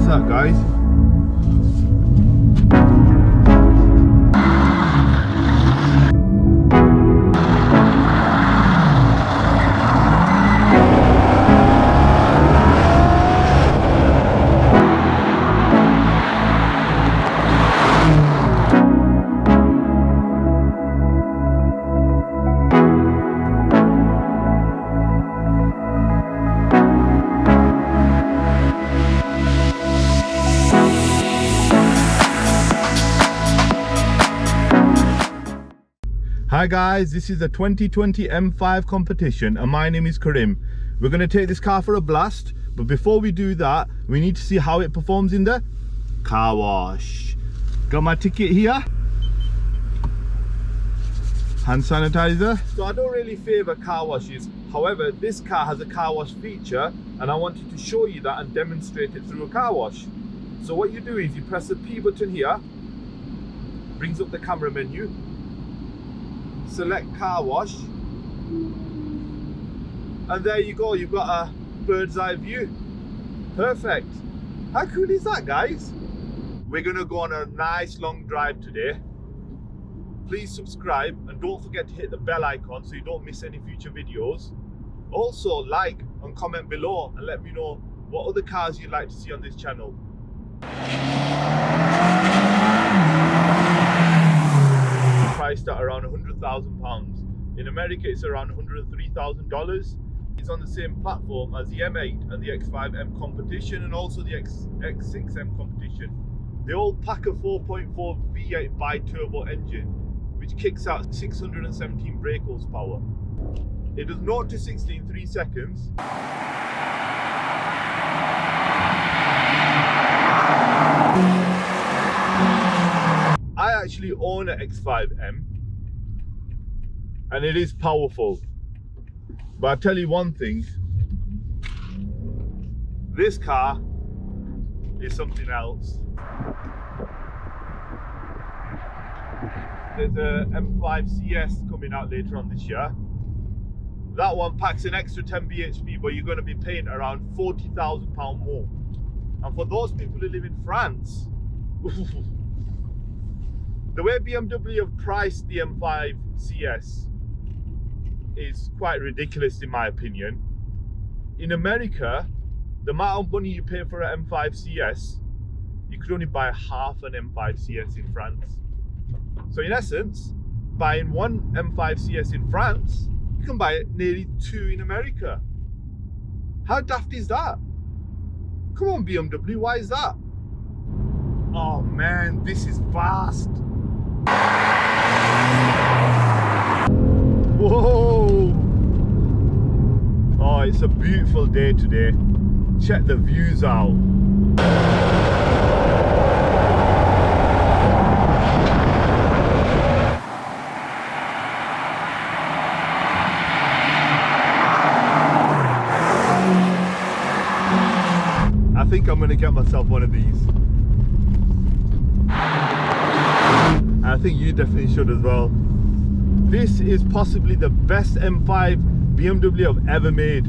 is that, guys? Hi guys, this is the 2020 M5 Competition and my name is Karim. We're going to take this car for a blast, but before we do that, we need to see how it performs in the car wash. Got my ticket here. Hand sanitizer. So I don't really favour car washes. However, this car has a car wash feature and I wanted to show you that and demonstrate it through a car wash. So what you do is you press the P button here, brings up the camera menu, select car wash, and there you go, you've got a bird's eye view. Perfect. How cool is that, guys? We're gonna go on a nice long drive today. Please subscribe and don't forget to hit the bell icon so you don't miss any future videos. Also like and comment below and let me know what other cars you'd like to see on this channel. Priced at around £100,000. In America it's around $103,000. It's on the same platform as the M8 and the X5M Competition and also the X6M Competition. They all pack a 4.4 V8 bi-turbo engine which kicks out 617 brake horsepower. It does 0 to 60 in 3 seconds. I actually own an X5M and it is powerful, but I tell you one thing, this car is something else. There's a M5 CS coming out later on this year. That one packs an extra 10 bhp, but you're going to be paying around £40,000 more. And for those people who live in France, the way BMW have priced the M5 CS is quite ridiculous in my opinion. In America, the amount of money you pay for an M5 CS, you could only buy half an M5 CS in France. So in essence, buying one M5 CS in France, you can buy nearly 2 in America. How daft is that? Come on BMW, why is that? Oh man, this is fast. Whoa! Oh, it's a beautiful day today. Check the views out. I think I'm going to get myself one of these. I think you definitely should as well. This is possibly the best M5 BMW I've ever made.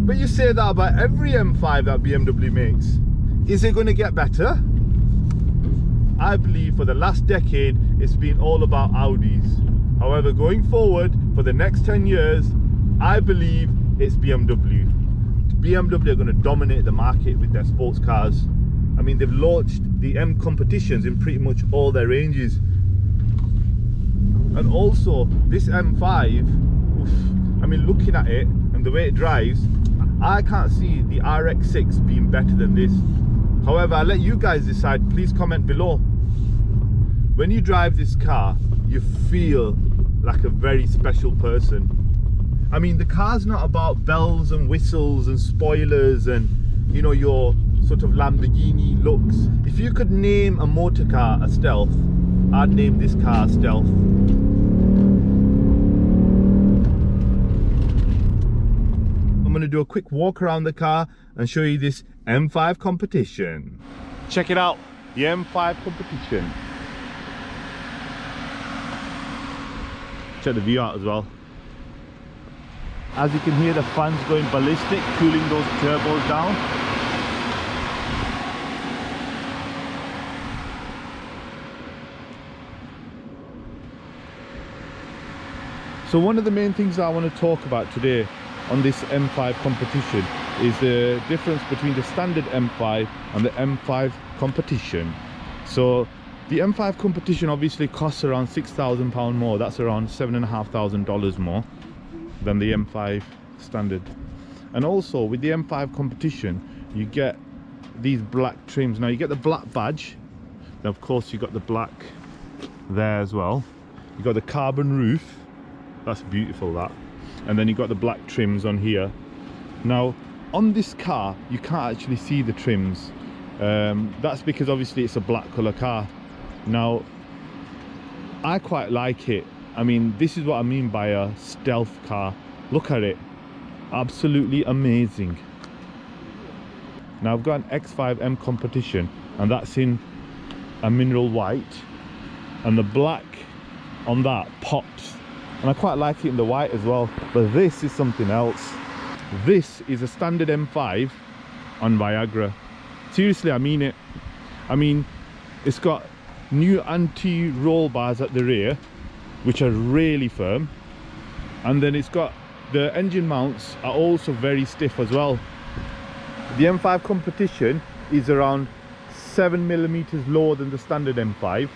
But you say that about every M5 that BMW makes. Is it going to get better? I believe for the last decade it's been all about Audis. However, going forward for the next 10 years, I believe it's BMW. BMW are going to dominate the market with their sports cars. I mean, they've launched the M competitions in pretty much all their ranges. And also, this M5, oof, I mean, looking at it and the way it drives, I can't see the RX-6 being better than this. However, I'll let you guys decide. Please comment below. When you drive this car, you feel like a very special person. I mean, the car's not about bells and whistles and spoilers and, you know, your sort of Lamborghini looks. If you could name a motor car a stealth, I'd name this car stealth. I'm going to do a quick walk around the car and show you this M5 Competition. Check it out, the M5 Competition. Check the view out as well. As you can hear, the fans going ballistic, cooling those turbos down. So one of the main things I want to talk about today on this M5 competition is the difference between the standard M5 and the M5 competition. So the M5 competition obviously costs around £6,000 more. That's around $7,500 more than the M5 standard. And also with the M5 competition, you get these black trims. Now you get the black badge, then of course you got the black there as well. You got the carbon roof, that's beautiful, that. And then you got the black trims on here. Now on this car you can't actually see the trims. That's because obviously it's a black color car. Now I quite like it. I mean, this is what I mean by a stealth car. Look at it, absolutely amazing. Now I've got an X5M competition, and that's in a mineral white, and the black on that pops, and I quite like it in the white as well. But this is something else. This is a standard M5 on Viagra. Seriously, I mean it. I mean, it's got new anti-roll bars at the rear, which are really firm, and then it's got the engine mounts are also very stiff as well. The M5 competition is around 7mm lower than the standard M5.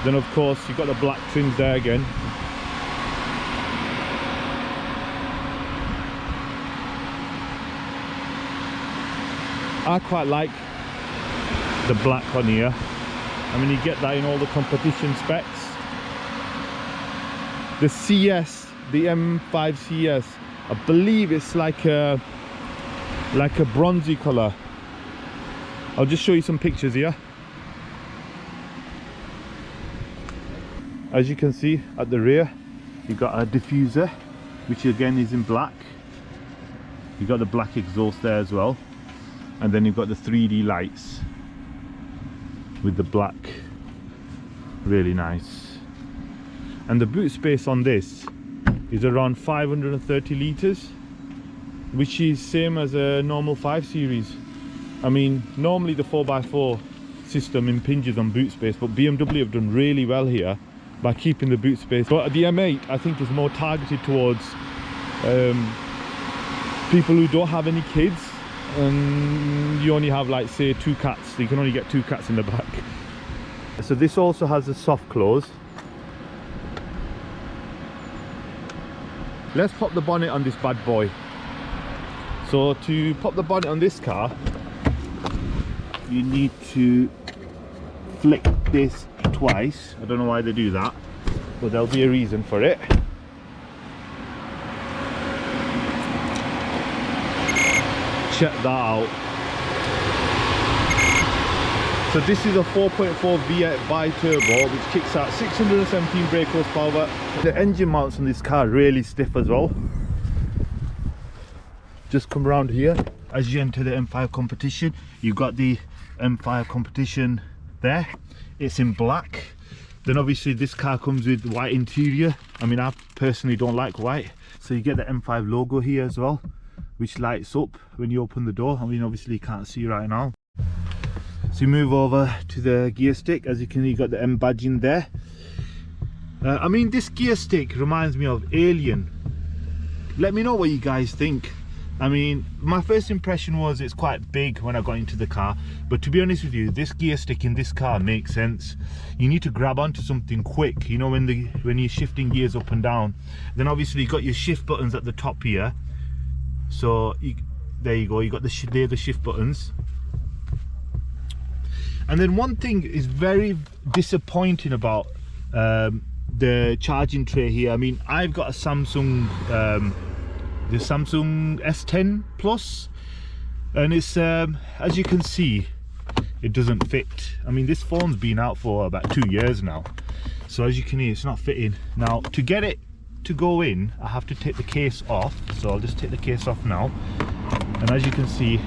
Then of course you've got the black trims there again. I quite like the black on here. I mean, you get that in all the competition specs. The CS, the M5 CS, I believe it's like a bronzy color. I'll just show you some pictures here. As you can see at the rear, you've got a diffuser, which again is in black. You've got the black exhaust there as well, and then you've got the 3D lights with the black, really nice. And the boot space on this is around 530 litres, which is same as a normal 5 Series. I mean, normally the 4x4 system impinges on boot space, but BMW have done really well here by keeping the boot space. But the M8 I think is more targeted towards people who don't have any kids, and you only have, like, say 2 cats, so you can only get 2 cats in the back. So this also has a soft close. Let's pop the bonnet on this bad boy. So to pop the bonnet on this car, you need to flick this twice. I don't know why they do that, but there'll be a reason for it. Check that out. So this is a 4.4 V8 bi-turbo, which kicks out 617 brake horsepower. The engine mounts on this car are really stiff as well. Just come around here. As you enter the M5 competition, you've got the M5 competition there. It's in black. Then obviously this car comes with white interior. I mean, I personally don't like white. So you get the M5 logo here as well, which lights up when you open the door. I mean, obviously you can't see right now. So you move over to the gear stick. As you can see, you got the M badge in there. I mean, this gear stick reminds me of Alien. Let me know what you guys think. I mean, my first impression was it's quite big when I got into the car, but to be honest with you, this gear stick in this car makes sense. You need to grab onto something quick, you know, when you're shifting gears up and down. Then obviously you got your shift buttons at the top here. So there you go, you got the shift buttons. And then one thing is very disappointing about the charging tray here. I mean, I've got a Samsung, the Samsung S10 Plus, and it's as you can see, it doesn't fit. I mean, this phone's been out for about 2 years now, so as you can hear, it's not fitting. Now to get it to go in, I have to take the case off, so I'll just take the case off now. And as you can see,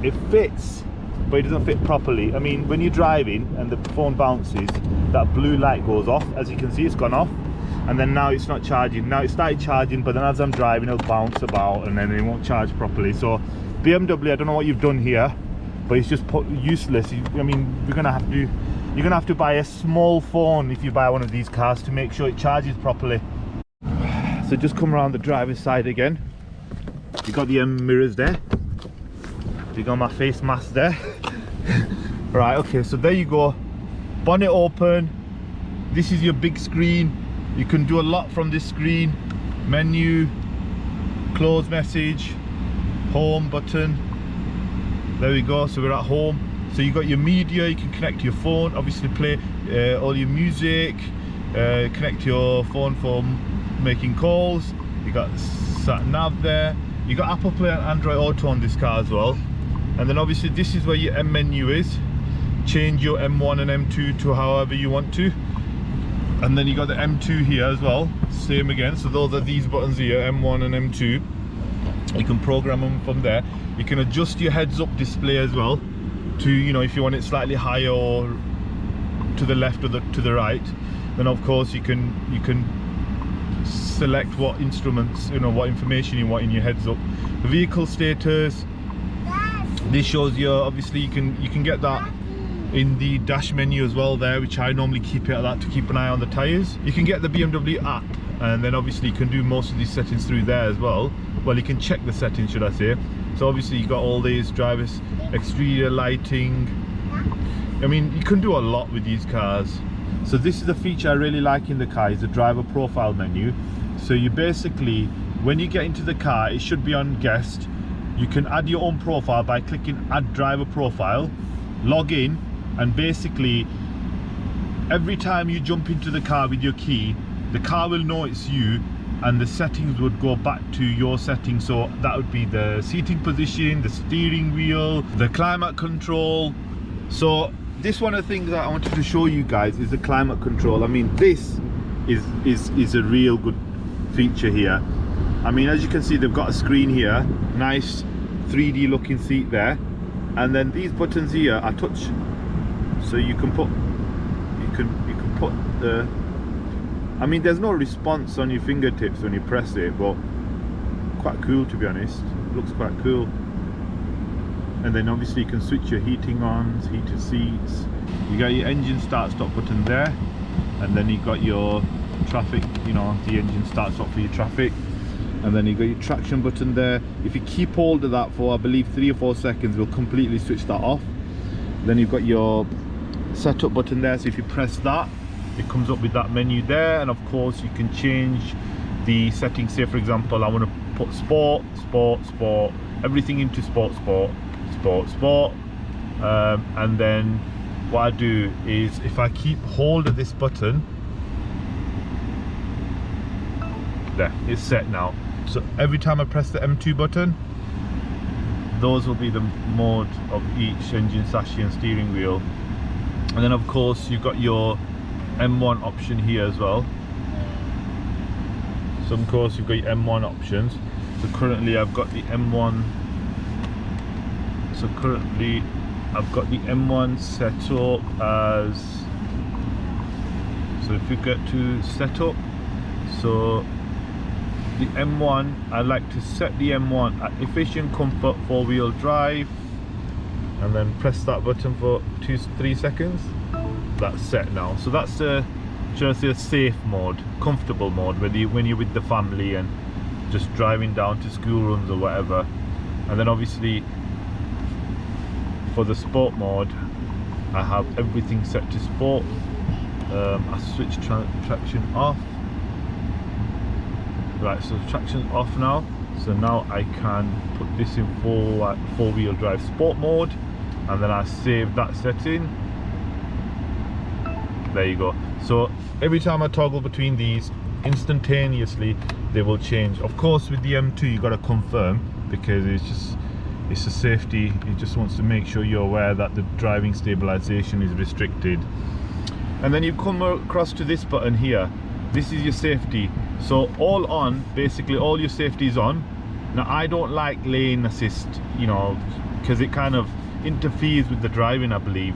it fits, but it doesn't fit properly. I mean, when you're driving and the phone bounces, that blue light goes off. As you can see, it's gone off, and then now it's not charging. Now it started charging, but then as I'm driving, it'll bounce about and then it won't charge properly. So BMW, I don't know what you've done here, but it's just useless. I mean, you're gonna have to buy a small phone if you buy one of these cars to make sure it charges properly. So just come around the driver's side again. You got the mirrors there. You got my face mask there. Right, okay, so there you go. Bonnet open. This is your big screen. You can do a lot from this screen. Menu, close message, home button. There we go, so we're at home. So you got your media, you can connect to your phone, obviously play all your music, connect your phone for making calls. You got sat nav there. You got Apple Play and Android Auto on this car as well. And then obviously this is where your M menu is. Change your M1 and M2 to however you want to. And then you got the M2 here as well, same again. So those are these buttons here, M1 and M2. You can program them from there. You can adjust your heads up display as well to, you know, if you want it slightly higher or to the left or to the right. Then of course you can select what instruments, you know, what information you want in your heads up. The vehicle status, this shows you, obviously you can get that in the dash menu as well there, which I normally keep it at that to keep an eye on the tires. You can get the BMW app, and then obviously you can do most of these settings through there as well. Well, you can check the settings, should I say. So obviously you got all these drivers, exterior lighting. I mean, you can do a lot with these cars. So this is a feature I really like in the car, is the driver profile menu. So you basically, when you get into the car, it should be on guest. You can add your own profile by clicking add driver profile, log in, and basically every time you jump into the car with your key, the car will know it's you, and the settings would go back to your settings. So that would be the seating position, the steering wheel, the climate control. So this one of the things that I wanted to show you guys is the climate control. I mean, this is a real good feature here. I mean, as you can see, they've got a screen here, nice 3D looking seat there, and then these buttons here are touch. So you can put the, I mean, there's no response on your fingertips when you press it, but quite cool, to be honest. It looks quite cool. And then obviously you can switch your heating on, heated seats. You got your engine start stop button there, and then you got your traffic, you know, the engine start stop for your traffic. And then you got your traction button there. If you keep hold of that for, I believe, 3 or 4 seconds, we'll completely switch that off. Then you've got your setup button there, so if you press that, it comes up with that menu there. And of course you can change the settings. Say for example, I want to put sport, everything into sport, and then what I do is, if I keep hold of this button, there, it's set now. So every time I press the M2 button, those will be the mode of each engine, chassis and steering wheel. And then of course you've got your M1 option here as well. So of course you've got your M1 options. So currently I've got the M1. So currently I've got the M1 set up as, so if you get to setup, so the M1, I like to set the M1 at efficient comfort 4-wheel drive, and then press that button for 2-3 seconds. That's set now. So that's the, should I say, a safe mode, comfortable mode, when you're with the family and just driving down to school runs or whatever. And then obviously for the sport mode, I have everything set to sport. I switch traction off. Right, so traction's off now. So now I can put this in 4-wheel drive sport mode, and then I save that setting. There you go. So every time I toggle between these, instantaneously they will change. Of course with the M2 you got to confirm, because it's a safety. It just wants to make sure you're aware that the driving stabilization is restricted. And then you come across to this button here. This is your safety. So all on, basically all your safety is on. Now I don't like lane assist, you know, because it kind of interferes with the driving, I believe.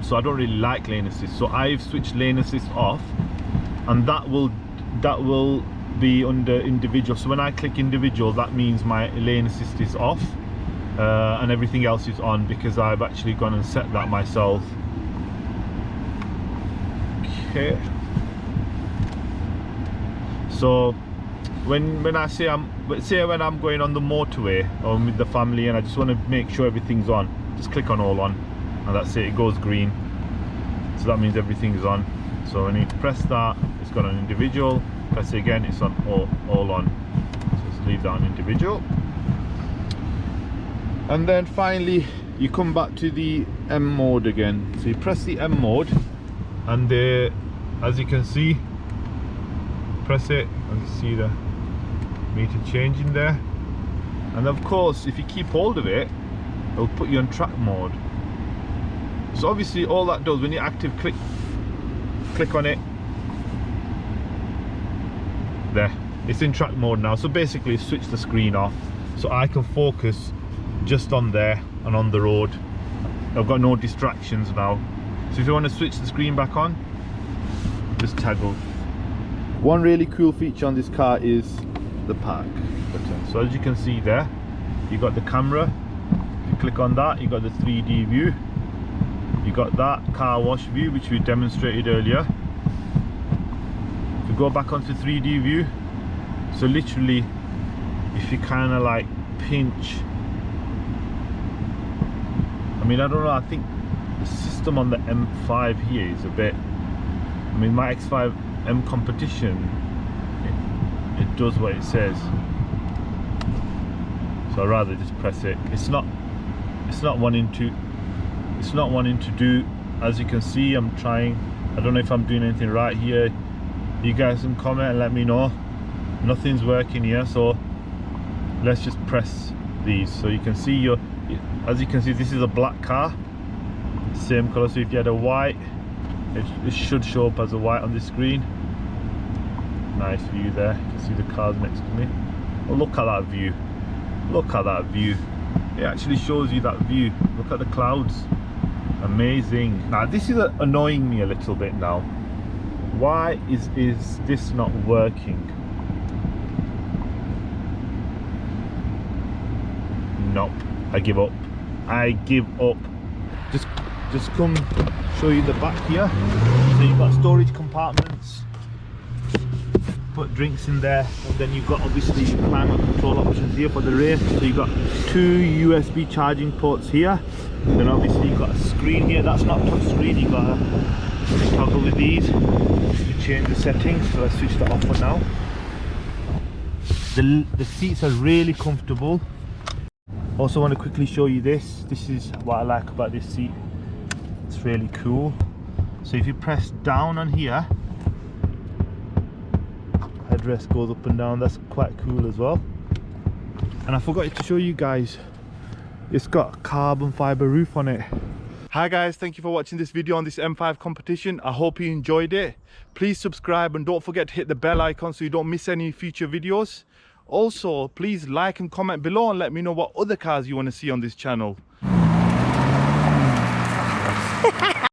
So I don't really like lane assist. So I've switched lane assist off, and that will be under individual. So when I click individual, that means my lane assist is off and everything else is on, because I've actually gone and set that myself. Okay, so when I say when I'm going on the motorway or with the family and I just want to make sure everything's on, just click on all on, and that's it. It goes green, so that means everything's on. So when you press that, it's got an individual. Press it again, it's on all on. So just leave that on individual. And then finally you come back to the M mode again. So you press the M mode, and as you can see, press it and you see the meter changing there. And of course, if you keep hold of it, it'll put you on track mode. So obviously all that does, when you active click on it, there, it's in track mode now. So basically switch the screen off so I can focus just on there and on the road. I've got no distractions now. So if you want to switch the screen back on, just toggle. One really cool feature on this car is the park button. So as you can see there, you got the camera. If you click on that, you got the 3D view. You got that car wash view, which we demonstrated earlier. If you go back onto 3D view, so literally if you kind of like pinch, I mean, I don't know, I think the system on the M5 here is a bit, I mean, my X5 M Competition, it does what it says, so I'd rather just press it. It's not wanting to do, as you can see. I'm trying, I don't know if I'm doing anything right here. You guys can comment and let me know. Nothing's working here, so let's just press these. So you can see as you can see, this is a black car, same color. So if you had a white, it should show up as a white on the screen. Nice view there, you can see the cars next to me. Oh, look at that view, look at that view. It actually shows you that view. Look at the clouds, amazing. Now this is annoying me a little bit now. Why is this not working? Nope, I give up. I give up. Just come show you the back here. So you've got storage compartments, put drinks in there, and then you've got obviously climate control options here for the rear. So you've got 2 USB charging ports here. Then obviously you've got a screen here. That's not touch screen. You've got a toggle with these to change the settings. So let's switch that off for now. The seats are really comfortable. Also want to quickly show you this. This is what I like about this seat. It's really cool. So if you press down on here, headrest goes up and down. That's quite cool as well. And I forgot to show you guys, it's got a carbon fiber roof on it. Hi guys, thank you for watching this video on this M5 Competition. I hope you enjoyed it. Please subscribe and don't forget to hit the bell icon so you don't miss any future videos. Also, please like and comment below and let me know what other cars you want to see on this channel.